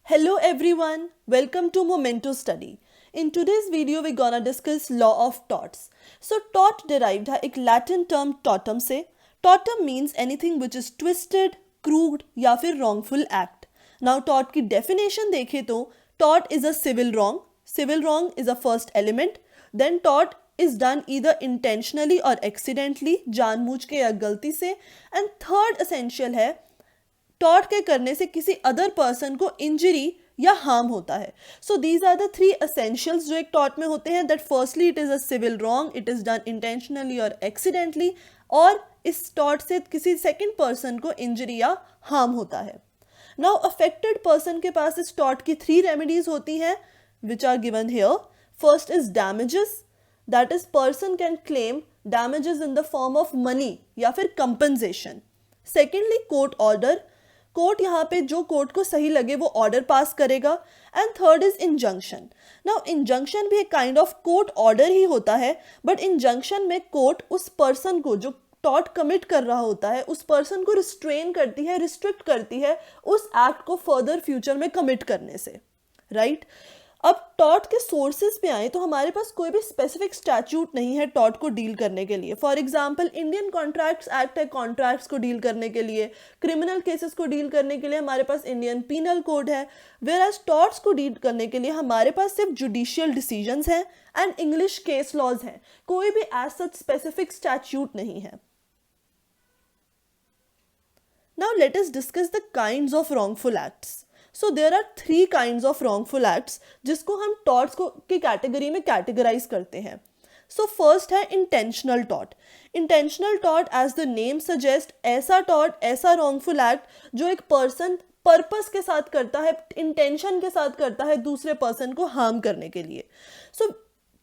Hello everyone, welcome to Momento Study. In today's video we're gonna discuss law of torts. So tort derived है एक Latin term tortum से. Tortum means anything which is twisted, crooked या फिर wrongful act. Now tort की definition देखें तो tort is a civil wrong. Civil wrong is a first element. Then tort is done either intentionally or accidentally, जानबूझ के या गलती से. And third essential है टॉर्ट के करने से किसी अदर पर्सन को इंजरी या हार्म होता है. So these are the three essentials जो एक टॉर्ट में होते हैं. That firstly it is a civil wrong, it is done intentionally और एक्सीडेंटली, और इस टॉर्ट से किसी सेकंड पर्सन को इंजरी या हार्म होता है. नाउ अफेक्टेड पर्सन के पास इस टॉर्ट की थ्री रेमेडीज होती हैं which are given here. First is damages, that is person can claim damages in the form of money या फिर compensation. Secondly court order, court यहाँ पे जो कोर्ट को सही लगे वो ऑर्डर पास करेगा. And third is injunction. Now injunction भी एक काइंड ऑफ कोर्ट ऑर्डर ही होता है, बट इंजंक्शन में कोर्ट उस पर्सन को जो टॉर्ट कमिट कर रहा होता है उस पर्सन को रिस्ट्रेन करती है, रिस्ट्रिक्ट करती है उस एक्ट को फर्दर फ्यूचर में कमिट करने से, राइट. अब टॉर्ट के सोर्सेज पे आए तो हमारे पास कोई भी स्पेसिफिक स्टैट्यूट नहीं है टॉर्ट को डील करने के लिए. For example Indian contracts act है कॉन्ट्रैक्ट्स को डील करने के लिए. क्रिमिनल केसेस को डील करने के लिए हमारे पास इंडियन पीनल कोड है. वेयर एज टॉर्ट्स को डील करने के लिए हमारे पास सिर्फ जुडिशियल डिसीजंस हैं एंड इंग्लिश केस लॉज हैं. कोई भी एज सच स्पेसिफिक स्टैट्यूट नहीं है. Now let us discuss the kinds of wrongful acts. So there are three kinds of wrongful acts जिसको हम टॉर्ट्स को की कैटेगरी में कैटेगराइज करते हैं. सो फर्स्ट है intentional tort. Intentional tort as the name suggest ऐसा टॉर्ट, ऐसा रॉन्गफुल एक्ट जो एक पर्सन पर्पस के साथ करता है, इंटेंशन के साथ करता है दूसरे पर्सन को हार्म करने के लिए. सो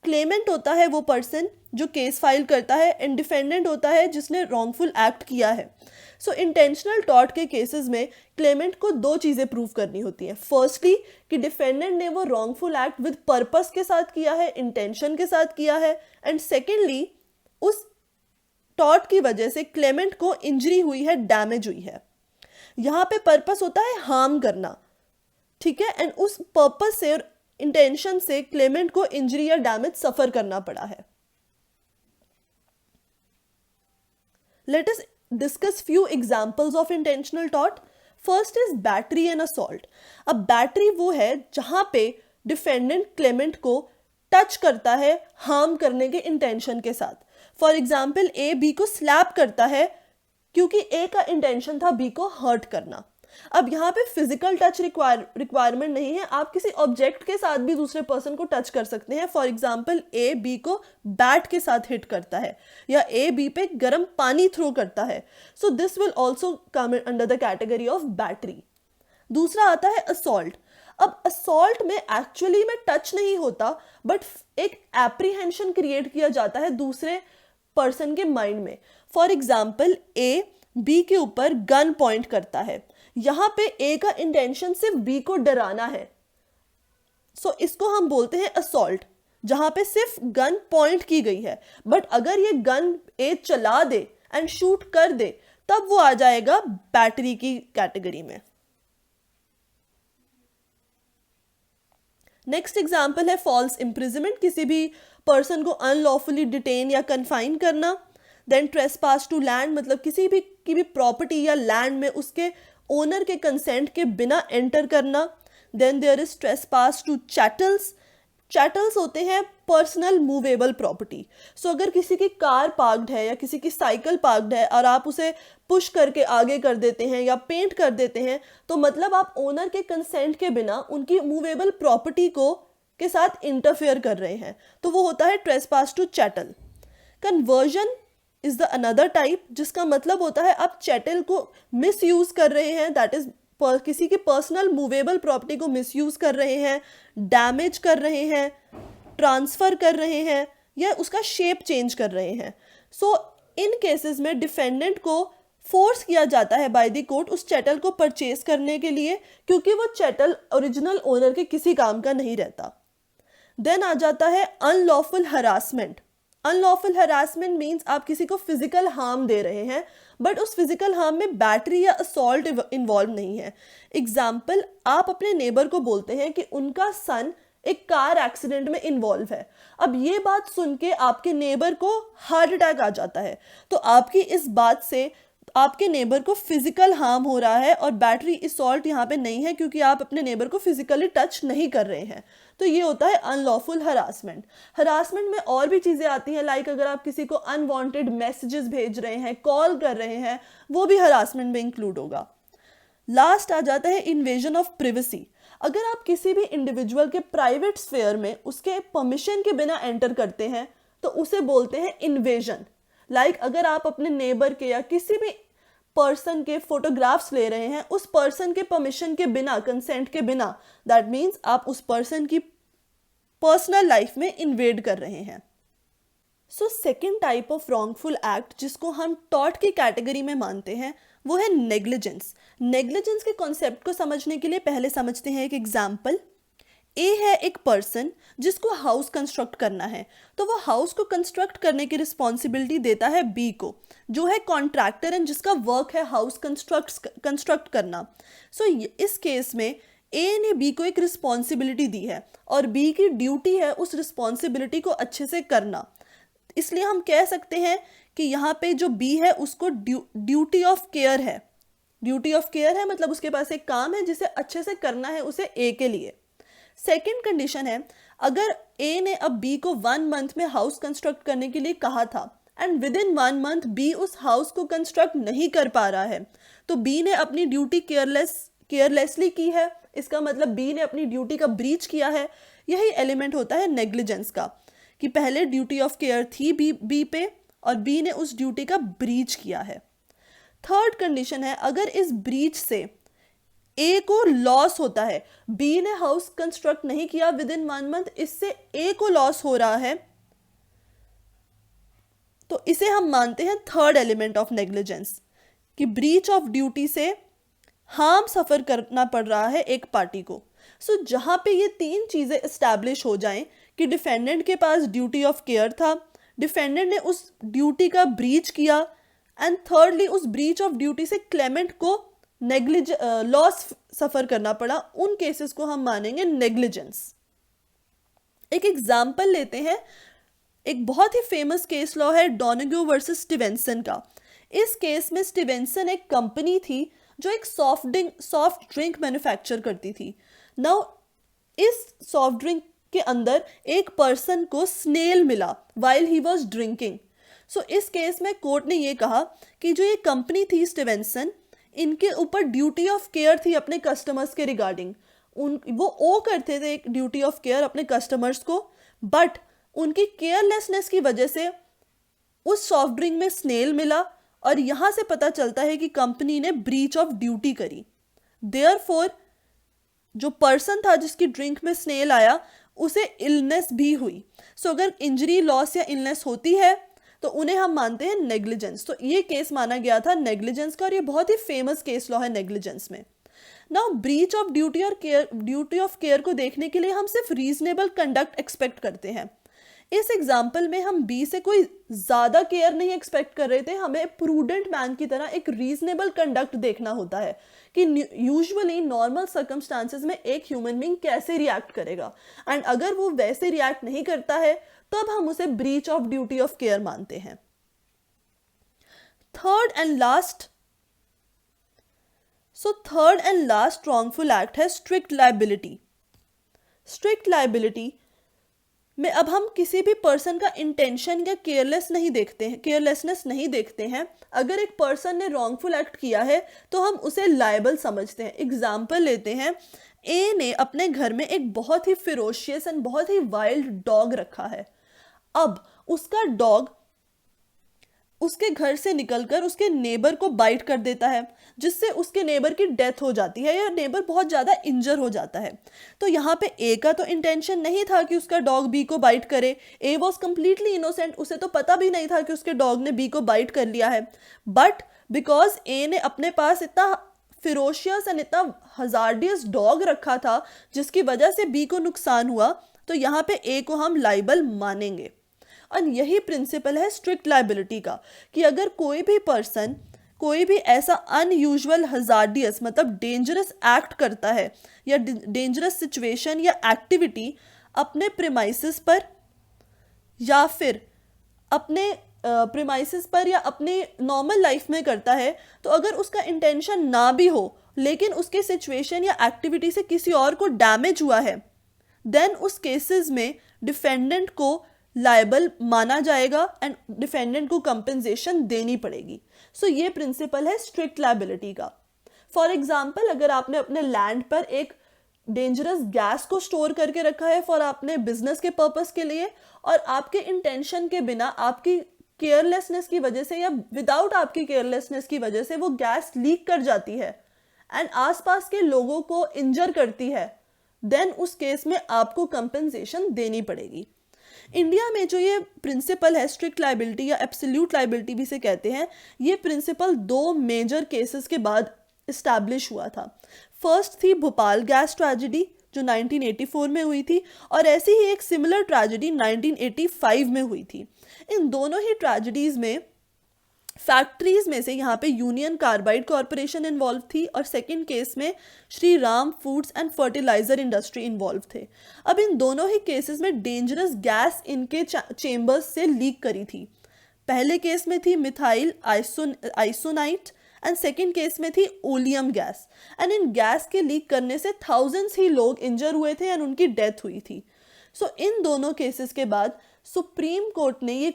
क्लेमेंट होता है वो पर्सन जो केस फाइल करता है एंड डिफेंडेंट होता है जिसने रॉन्गफुल एक्ट किया है. सो इंटेंशनल टॉर्ट के केसेस में क्लेमेंट को दो चीज़ें प्रूव करनी होती हैं. फर्स्टली कि डिफेंडेंट ने वो रॉन्गफुल एक्ट विद पर्पस के साथ किया है, इंटेंशन के साथ किया है. एंड सेकेंडली उस टॉर्ट की वजह से क्लेमेंट को इंजरी हुई है, डैमेज हुई है. यहाँ पे पर्पस होता है हार्म करना, ठीक है, एंड उस पर्पस से और इंटेंशन से क्लेमेंट को इंजरी या डैमेज सफर करना पड़ा है. Let us discuss few examples of intentional tort. First is battery and assault. अब बैटरी वो है जहां पे डिफेंडेंट क्लेमेंट को टच करता है हार्म करने के इंटेंशन के साथ. फॉर एग्जाम्पल ए बी को स्लैप करता है क्योंकि ए का इंटेंशन था बी को हर्ट करना. अब यहाँ पे फिजिकल टच रिक्वायरमेंट नहीं है, आप किसी ऑब्जेक्ट के साथ भी दूसरे पर्सन को टच कर सकते हैं. फॉर एग्जाम्पल ए बी को बैट के साथ हिट करता है या ए बी पे गर्म पानी थ्रो करता है. So this will also come under the category of battery. दूसरा आता है असॉल्ट. अब असॉल्ट में एक्चुअली में टच नहीं होता बट एक एप्रीहेंशन क्रिएट किया जाता है दूसरे पर्सन के माइंड में. फॉर एग्जाम्पल ए बी के ऊपर गन पॉइंट करता है, यहां पे ए का इंटेंशन सिर्फ बी को डराना है. सो इसको हम बोलते हैं असॉल्ट, जहां पे सिर्फ गन पॉइंट की गई है. बट अगर ये गन ए चला दे एंड शूट कर दे तब वो आ जाएगा बैटरी की कैटेगरी में. नेक्स्ट एग्जाम्पल है फॉल्स इम्प्रिजनमेंट, किसी भी पर्सन को अनलॉफुली डिटेन या कन्फाइन करना. देन ट्रेसपास टू लैंड, मतलब किसी भी की भी प्रॉपर्टी या लैंड में उसके ओनर के कंसेंट के बिना एंटर करना. Then there is trespass to chattels. Chattels होते हैं पर्सनल मूवेबल प्रॉपर्टी. सो अगर किसी की कार पार्क्ड है या किसी की साइकिल पार्क्ड है और आप उसे पुश करके आगे कर देते हैं या पेंट कर देते हैं तो मतलब आप ओनर के कंसेंट के बिना उनकी मूवेबल प्रॉपर्टी को के साथ इंटरफेयर कर रहे हैं, तो वो होता है trespass to chattel. Conversion is the another type, जिसका मतलब होता है आप चैटल को मिसयूज कर रहे हैं, दैट इज किसी की पर्सनल मूवेबल प्रॉपर्टी को मिसयूज कर रहे हैं, डैमेज कर रहे हैं, ट्रांसफर कर रहे हैं या उसका शेप चेंज कर रहे हैं. सो इन केसेस में डिफेंडेंट को फोर्स किया जाता है बाय द कोर्ट उस चैटल को परचेज करने के लिए क्योंकि वो चैटल ओरिजिनल ओनर के किसी काम का नहीं रहता. देन आ जाता है unlawful harassment. Unlawful harassment means आप किसी को फिजिकल हार्म दे रहे हैं, बट उस फिजिकल हार्म में बैटरी या असॉल्ट इन्वॉल्व नहीं है। एग्जाम्पल, आप अपने नेबर को बोलते हैं कि उनका सन एक कार एक्सीडेंट में इन्वॉल्व है। अब ये बात सुन के आपके नेबर को हार्ट अटैक आ जाता है, तो आपकी इस बात से आपके नेबर को फिजिकल हार्म हो रहा है और बैटरी असॉल्ट यहाँ पे नहीं है, क्योंकि आप अपने नेबर को फिजिकली टच नहीं कर रहे हैं। तो ये होता है अनलॉफुल हरासमेंट। हरासमेंट में और भी चीज़ें आती हैं, लाइक अगर आप किसी को अनवांटेड मैसेजेस भेज रहे हैं, कॉल कर रहे हैं, वो भी हरासमेंट में इंक्लूड होगा। लास्ट आ जाता है इन्वेजन ऑफ प्रिवेसी। अगर आप किसी भी इंडिविजुअल के प्राइवेट स्फेयर में उसके परमिशन के बिना एंटर करते हैं तो उसे बोलते हैं इन्वेजन। लाइक अगर आप अपने नेबर के या किसी भी पर्सन के फोटोग्राफ्स ले रहे हैं उस पर्सन के परमिशन के बिना, कंसेंट के बिना, दैट मीन्स आप उस पर्सन की पर्सनल लाइफ में इन्वेड कर रहे हैं। So second type of wrongful act जिसको हम टॉर्ट की कैटेगरी में मानते हैं वो है नेग्लिजेंस। नेग्लिजेंस के कॉन्सेप्ट को समझने के लिए पहले समझते हैं एक एग्जाम्पल। ए है एक पर्सन जिसको हाउस कंस्ट्रक्ट करना है, तो वो हाउस को कंस्ट्रक्ट करने की रिस्पॉन्सिबिलिटी देता है बी को, जो है कॉन्ट्रैक्टर एंड जिसका वर्क है हाउस कंस्ट्रक्ट करना। सो इस केस में ए ने बी को एक रिस्पॉन्सिबिलिटी दी है और बी की ड्यूटी है उस रिस्पॉन्सिबिलिटी को अच्छे से करना। इसलिए हम कह सकते हैं कि यहाँ पे जो बी है उसको ड्यूटी ऑफ केयर है। ड्यूटी ऑफ केयर है मतलब उसके पास एक काम है जिसे अच्छे से करना है उसे ए के लिए। सेकेंड कंडीशन है, अगर ए ने अब बी को 1 मंथ में हाउस कंस्ट्रक्ट करने के लिए कहा था एंड विद इन 1 मंथ बी उस हाउस को कंस्ट्रक्ट नहीं कर पा रहा है, तो बी ने अपनी ड्यूटी केयरलेसली की है। इसका मतलब बी ने अपनी ड्यूटी का ब्रीच किया है। यही एलिमेंट होता है नेग्लिजेंस का, कि पहले ड्यूटी ऑफ केयर थी बी पे और बी ने उस ड्यूटी का ब्रीच किया है। थर्ड कंडीशन है, अगर इस ब्रीच से ए को लॉस होता है, बी ने हाउस कंस्ट्रक्ट नहीं किया विद इन 1 मंथ, इससे ए को लॉस हो रहा है, तो इसे हम मानते हैं थर्ड एलिमेंट ऑफ नेग्लिजेंस, कि ब्रीच ऑफ ड्यूटी से हार्म सफर करना पड़ रहा है एक पार्टी को। सो जहां पे ये 3 चीजें एस्टैब्लिश हो जाएं कि डिफेंडेंट के पास ड्यूटी ऑफ केयर था, डिफेंडेंट ने उस ड्यूटी का ब्रीच किया एंड थर्डली उस ब्रीच ऑफ ड्यूटी से क्लेमेंट को लॉस सफर करना पड़ा, उन केसेस को हम मानेंगे नेग्लिजेंस। एक एग्जाम्पल लेते हैं, एक बहुत ही फेमस केस लॉ है डोनेग्यू वर्सेस स्टीवेंसन का। इस केस में स्टीवेंसन एक कंपनी थी जो एक सॉफ्ट ड्रिंक मैन्युफैक्चर करती थी। नाउ इस सॉफ्ट ड्रिंक के अंदर एक पर्सन को स्नेल मिला वाइल ही वॉज ड्रिंकिंग। सो इस केस में कोर्ट ने ये कहा कि जो ये कंपनी थी स्टीवेंसन, इनके ऊपर ड्यूटी ऑफ केयर थी अपने कस्टमर्स के रिगार्डिंग। वो ओ करते थे एक ड्यूटी ऑफ केयर अपने कस्टमर्स को, बट उनकी केयरलेसनेस की वजह से उस सॉफ्ट ड्रिंक में स्नेल मिला और यहाँ से पता चलता है कि कंपनी ने ब्रीच ऑफ ड्यूटी करी। देयरफॉर जो पर्सन था जिसकी ड्रिंक में स्नेल आया उसे इलनेस भी हुई। सो अगर इंजरी, लॉस या इलनेस होती है तो उन्हें हम मानते हैं नेग्लिजेंस। तो ये केस माना गया था नेग्लिजेंस का और ये बहुत ही फेमस केस लॉ है नेग्लिजेंस में। Now breach of duty of care को देखने के लिए हम सिर्फ रीजनेबल कंडक्ट एक्सपेक्ट करते हैं। इस एग्जाम्पल में हम बी से कोई ज्यादा केयर नहीं एक्सपेक्ट कर रहे थे, हमें प्रूडेंट मैन की तरह एक रीजनेबल कंडक्ट देखना होता है कि यूजुअली नॉर्मल सर्कमस्टांसेस में एक ह्यूमन बीइंग कैसे रिएक्ट करेगा, एंड अगर वो वैसे रिएक्ट नहीं करता है तब हम उसे breach of duty of care मानते हैं। Third and last wrongful act है स्ट्रिक्ट लायबिलिटी। स्ट्रिक्ट लायबिलिटी में अब हम किसी भी पर्सन का इंटेंशन या केयरलेसनेस नहीं देखते हैं। अगर एक पर्सन ने रॉन्गफुल एक्ट किया है तो हम उसे लायबल समझते हैं। एग्जाम्पल लेते हैं, ए ने अपने घर में एक बहुत ही फिरोशियस एंड बहुत ही वाइल्ड डॉग रखा है। अब उसका डॉग उसके घर से निकलकर उसके नेबर को बाइट कर देता है, जिससे उसके नेबर की डेथ हो जाती है या नेबर बहुत ज़्यादा इंजर हो जाता है। तो यहाँ पे ए का तो इंटेंशन नहीं था कि उसका डॉग बी को बाइट करे। ए वॉज कम्प्लीटली इनोसेंट, उसे तो पता भी नहीं था कि उसके डॉग ने बी को बाइट कर लिया है। बट बिकॉज ए ने अपने पास इतना फिरोशियस एंड इतना हजार्डियस डॉग रखा था जिसकी वजह से बी को नुकसान हुआ, तो यहाँ पे ए को हम लाइबल मानेंगे। और यही प्रिंसिपल है स्ट्रिक्ट लायबिलिटी का कि अगर कोई भी पर्सन कोई भी ऐसा अनयूजुअल हजार्डियस मतलब डेंजरस एक्ट करता है या डेंजरस सिचुएशन या एक्टिविटी अपने प्रीमाइसेस पर या फिर अपने प्रीमाइसेस पर या अपने नॉर्मल लाइफ में करता है, तो अगर उसका इंटेंशन ना भी हो लेकिन उसके सिचुएशन या एक्टिविटी से किसी और को डैमेज हुआ है, देन उस केसेस में डिफेंडेंट को लायबल माना जाएगा एंड डिफेंडेंट को कंपेंसेशन देनी पड़ेगी. सो ये प्रिंसिपल है स्ट्रिक्ट लायबिलिटी का. फॉर एग्जाम्पल, अगर आपने अपने लैंड पर एक डेंजरस गैस को स्टोर करके रखा है फॉर आपने बिजनेस के पर्पस के लिए, और आपके इंटेंशन के बिना आपकी केयरलेसनेस की वजह से या विदाउट आपकी केयरलेसनेस की वजह से वो गैस लीक कर जाती है एंड आसपास के लोगों को इंजर करती है, देन उस केस में आपको कंपेंसेशन देनी पड़ेगी. इंडिया में जो ये प्रिंसिपल है स्ट्रिक्ट लायबिलिटी या एब्सोल्यूट लायबिलिटी भी से कहते हैं, ये प्रिंसिपल 2 मेजर केसेस के बाद इस्टेब्लिश हुआ था. फर्स्ट थी भोपाल गैस ट्रेजेडी जो 1984 में हुई थी, और ऐसी ही एक सिमिलर ट्रेजेडी 1985 में हुई थी. इन दोनों ही ट्रेजेडीज में फैक्ट्रीज में से यहाँ पे यूनियन कार्बाइड कॉरपोरेशन इन्वॉल्व थी और सेकंड केस में Shri Ram foods and fertilizer industry involve थे. अब इन दोनों ही केसेस में डेंजरस गैस इनके चेम्बर्स से लीक करी थी. पहले केस में थी methyl isocyanate and second case में थी ओलियम गैस, एंड इन गैस के लीक करने से थाउजेंड्स ही लोग इंजर हुए थे एंड उनकी डेथ हुई थी. सो इन दोनों केसेस के बाद सुप्रीम कोर्ट ने ये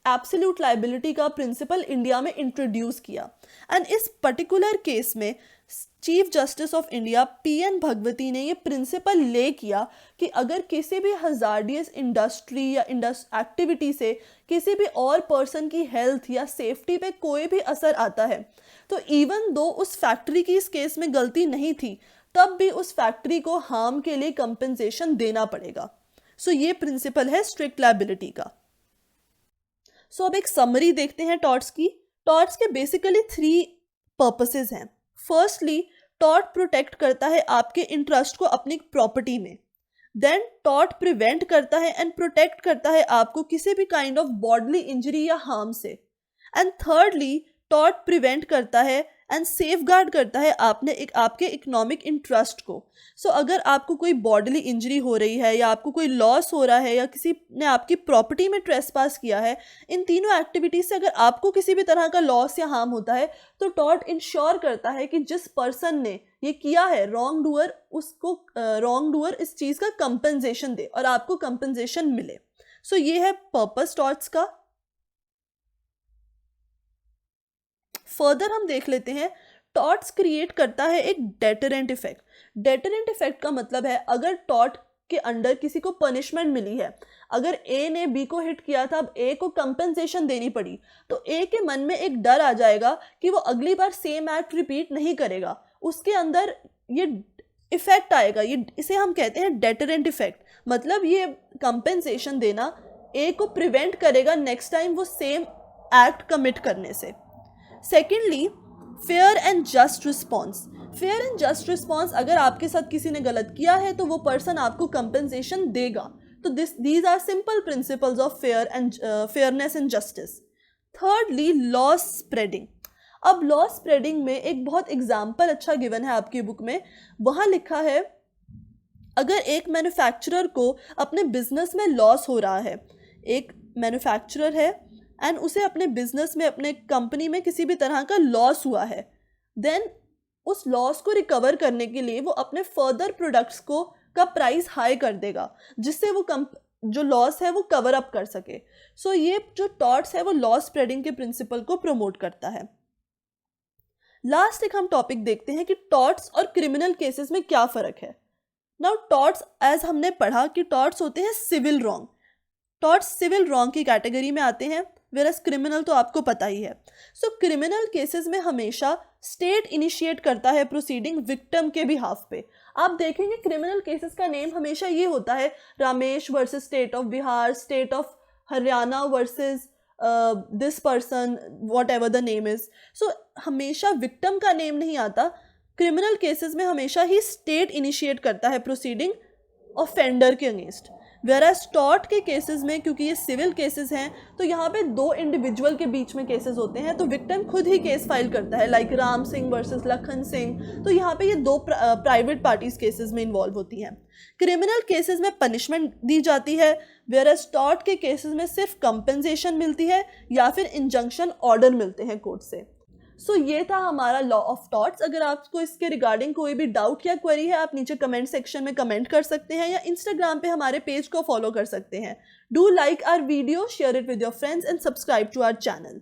एब्सोल्यूट लायबिलिटी का प्रिंसिपल इंडिया में इंट्रोड्यूस किया, एंड इस पर्टिकुलर केस में chief justice of India PN Bhagwati ने ये प्रिंसिपल ले किया कि अगर किसी भी हजार्डियस इंडस्ट्री या एक्टिविटी से किसी भी और पर्सन की हेल्थ या सेफ्टी पे कोई भी असर आता है, तो इवन दो उस फैक्ट्री की इस केस में गलती नहीं थी, तब भी उस फैक्ट्री को हार्म के लिए कंपेंसेशन देना पड़ेगा. सो ये प्रिंसिपल है स्ट्रिक्ट लायबिलिटी का. सो अब एक समरी देखते हैं टॉर्ट्स की. टॉर्ट्स के बेसिकली 3 पर्पसेस हैं. फर्स्टली, टॉर्ट प्रोटेक्ट करता है आपके इंटरेस्ट को अपनी प्रॉपर्टी में. देन टॉर्ट प्रिवेंट करता है एंड प्रोटेक्ट करता है आपको किसी भी काइंड ऑफ बॉडली इंजरी या हार्म से. एंड थर्डली, टॉर्ट प्रिवेंट करता है एंड सेफगार्ड करता है आपके इकोनॉमिक इंटरेस्ट को. सो अगर आपको कोई बॉडली इंजरी हो रही है या आपको कोई लॉस हो रहा है या किसी ने आपकी प्रॉपर्टी में ट्रेसपास किया है, इन तीनों एक्टिविटीज से अगर आपको किसी भी तरह का लॉस या हार्म होता है, तो टॉर्ट इंश्योर करता है कि जिस पर्सन ने ये किया है रॉन्ग डूअर, उसको रॉन्ग डूअर इस चीज़ का कंपेंसेशन दे और आपको कंपेंसेशन मिले. सो ये है पर्पस टॉर्ट्स का. फर्दर हम देख लेते हैं, टॉर्ट्स क्रिएट करता है एक डेटरेंट इफेक्ट. डेटरेंट इफेक्ट का मतलब है अगर टॉर्ट के अंडर किसी को पनिशमेंट मिली है, अगर ए ने बी को हिट किया था, अब ए को कंपेंसेशन देनी पड़ी, तो ए के मन में एक डर आ जाएगा कि वो अगली बार सेम एक्ट रिपीट नहीं करेगा. उसके अंदर ये इफेक्ट आएगा, ये इसे हम कहते हैं डेटरेंट इफेक्ट. मतलब ये कंपेंसेशन देना ए को प्रिवेंट करेगा नेक्स्ट टाइम वो सेम एक्ट कमिट करने से. Secondly, fair and just response. Fair and just response, अगर आपके साथ किसी ने गलत किया है तो वो पर्सन आपको कंपेंसेशन देगा. तो these are simple principles of fairness and justice. Thirdly, law spreading. अब लॉ स्प्रेडिंग में एक बहुत एग्जाम्पल अच्छा गिवन है आपकी बुक में. वहाँ लिखा है अगर एक मैन्युफैक्चरर को अपने बिजनेस में लॉस हो रहा है, एक मैन्युफैक्चरर है एंड उसे अपने बिजनेस में अपने कंपनी में किसी भी तरह का लॉस हुआ है, देन उस लॉस को रिकवर करने के लिए वो अपने फर्दर प्रोडक्ट्स का प्राइस हाई कर देगा जिससे वो जो लॉस है वो कवर अप कर सके. सो ये जो टॉर्ट्स है वो लॉ स्प्रेडिंग के प्रिंसिपल को प्रमोट करता है. लास्ट एक हम टॉपिक देखते हैं कि टॉर्ट्स और क्रिमिनल केसेस में क्या फ़र्क है. नाउ टॉर्ट्स, एज हमने पढ़ा कि टॉर्ट्स होते हैं civil wrong. Torts civil wrong की कैटेगरी में आते हैं, वेरस क्रिमिनल तो आपको पता ही है. सो क्रिमिनल केसेस में हमेशा स्टेट इनिशिएट करता है प्रोसीडिंग विक्टिम के बिहाफ पे. आप देखेंगे क्रिमिनल केसेस का नेम हमेशा ये होता है Ramesh versus state of Bihar, state of Haryana versus this person, whatever the name is. So हमेशा विक्टिम का नेम नहीं आता. क्रिमिनल केसेस में हमेशा ही स्टेट इनिशिएट करता है प्रोसीडिंग ऑफेंडर के अगेंस्ट. वेयर एज टॉट के केसेस में, क्योंकि ये सिविल केसेस हैं, तो यहाँ पे दो इंडिविजुअल के बीच में केसेस होते हैं, तो विक्टिम खुद ही केस फाइल करता है, लाइक राम सिंह वर्सेस लखन सिंह। तो यहाँ पे ये दो प्राइवेट पार्टीज केसेस में इन्वॉल्व होती हैं। क्रिमिनल केसेस में पनिशमेंट दी जाती है, वेयर एज टॉट के केसेस में सिर्फ कंपेंसेशन मिलती है या फिर इंजंक्शन ऑर्डर मिलते हैं कोर्ट से। सो ये था हमारा लॉ ऑफ टॉर्ट्स। अगर आपको इसके रिगार्डिंग कोई भी डाउट या क्वेरी है, आप नीचे कमेंट सेक्शन में कमेंट कर सकते हैं या इंस्टाग्राम पे हमारे पेज को फॉलो कर सकते हैं। Do like our video, share it with your friends and subscribe to our channel.